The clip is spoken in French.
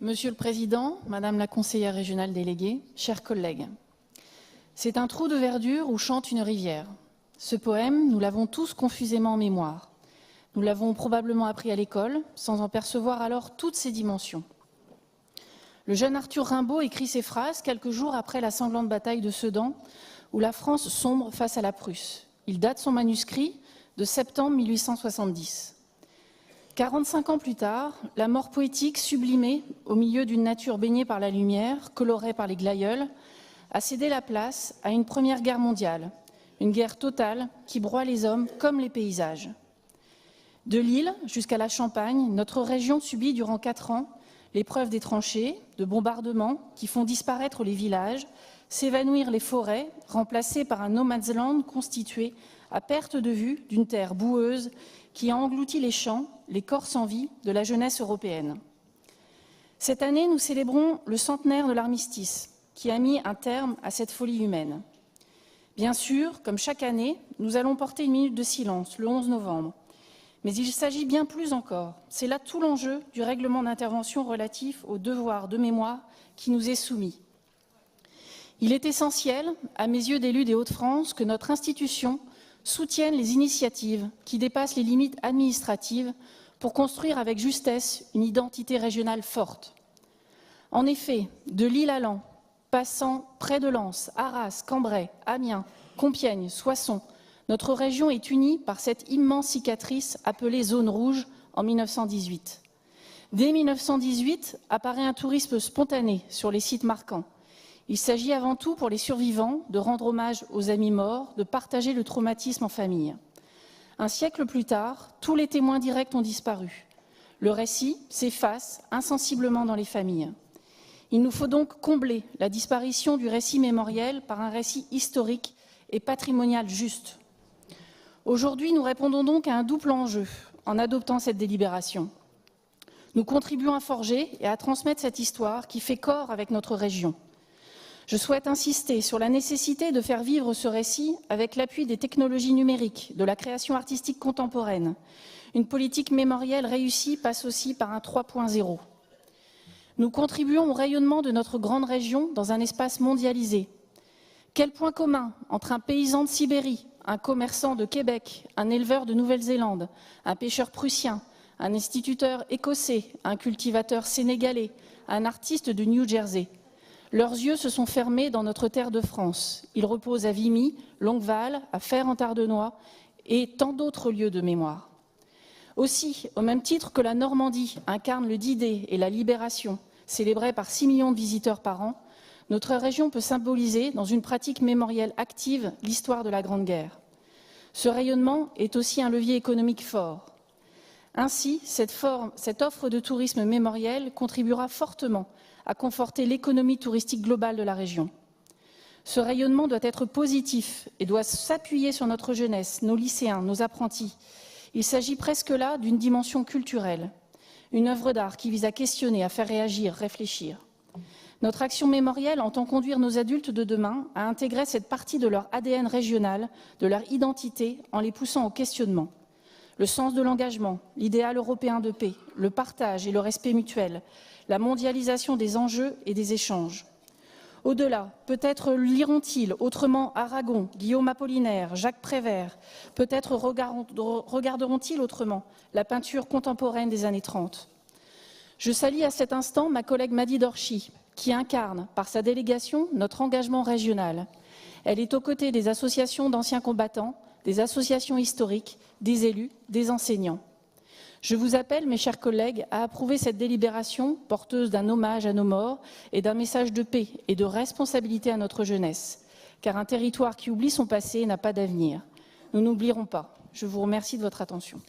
Monsieur le Président, Madame la conseillère régionale déléguée, chers collègues, c'est un trou de verdure où chante une rivière. Ce poème, nous l'avons tous confusément en mémoire. Nous l'avons probablement appris à l'école, sans en percevoir alors toutes ses dimensions. Le jeune Arthur Rimbaud écrit ces phrases quelques jours après la sanglante bataille de Sedan, où la France sombre face à la Prusse. Il date son manuscrit de septembre 1870. 45 ans plus tard, la mort poétique, sublimée au milieu d'une nature baignée par la lumière, colorée par les glaïeuls, a cédé la place à une première guerre mondiale, une guerre totale qui broie les hommes comme les paysages. De l'Île jusqu'à la Champagne, notre région subit durant 4 ans l'épreuve des tranchées, de bombardements qui font disparaître les villages, s'évanouir les forêts, remplacées par un no man's land constitué à perte de vue d'une terre boueuse qui a englouti les champs, les corps sans vie de la jeunesse européenne. Cette année, nous célébrons le centenaire de l'armistice, qui a mis un terme à cette folie humaine. Bien sûr, comme chaque année, nous allons porter une minute de silence le 11 novembre. Mais il s'agit bien plus encore. C'est là tout l'enjeu du règlement d'intervention relatif au devoir de mémoire qui nous est soumis. Il est essentiel, à mes yeux d'élus des Hauts-de-France, que notre institution soutienne les initiatives qui dépassent les limites administratives pour construire avec justesse une identité régionale forte. En effet, de Lille à Laon, passant près de Lens, Arras, Cambrai, Amiens, Compiègne, Soissons, notre région est unie par cette immense cicatrice appelée zone rouge en 1918. Dès 1918 apparaît un tourisme spontané sur les sites marquants. Il s'agit avant tout pour les survivants de rendre hommage aux amis morts, de partager le traumatisme en famille. Un siècle plus tard, tous les témoins directs ont disparu. Le récit s'efface insensiblement dans les familles. Il nous faut donc combler la disparition du récit mémoriel par un récit historique et patrimonial juste. Aujourd'hui, nous répondons donc à un double enjeu en adoptant cette délibération. Nous contribuons à forger et à transmettre cette histoire qui fait corps avec notre région. Je souhaite insister sur la nécessité de faire vivre ce récit avec l'appui des technologies numériques, de la création artistique contemporaine. Une politique mémorielle réussie passe aussi par un 3.0. Nous contribuons au rayonnement de notre grande région dans un espace mondialisé. Quel point commun entre un paysan de Sibérie, un commerçant de Québec, un éleveur de Nouvelle-Zélande, un pêcheur prussien, un instituteur écossais, un cultivateur sénégalais, un artiste de New Jersey. Leurs yeux se sont fermés dans notre terre de France. Ils reposent à Vimy, Longueval, à Fère-en-Tardenois et tant d'autres lieux de mémoire. Aussi, au même titre que la Normandie incarne le D-Day et la Libération, célébrés par 6 millions de visiteurs par an, notre région peut symboliser, dans une pratique mémorielle active, l'histoire de la Grande Guerre. Ce rayonnement est aussi un levier économique fort. Ainsi, cette offre de tourisme mémoriel contribuera fortement à conforter l'économie touristique globale de la région. Ce rayonnement doit être positif et doit s'appuyer sur notre jeunesse, nos lycéens, nos apprentis. Il s'agit presque là d'une dimension culturelle, une œuvre d'art qui vise à questionner, à faire réagir, réfléchir. Notre action mémorielle entend conduire nos adultes de demain à intégrer cette partie de leur ADN régional, de leur identité, en les poussant au questionnement. Le sens de l'engagement, l'idéal européen de paix, le partage et le respect mutuel, la mondialisation des enjeux et des échanges. Au-delà, peut-être liront-ils autrement Aragon, Guillaume Apollinaire, Jacques Prévert, peut-être regarderont-ils autrement la peinture contemporaine des années 30. Je salue à cet instant ma collègue Madi Dorchi, qui incarne, par sa délégation, notre engagement régional. Elle est aux côtés des associations d'anciens combattants, des associations historiques, des élus, des enseignants. Je vous appelle, mes chers collègues, à approuver cette délibération porteuse d'un hommage à nos morts et d'un message de paix et de responsabilité à notre jeunesse, car un territoire qui oublie son passé n'a pas d'avenir. Nous n'oublierons pas. Je vous remercie de votre attention.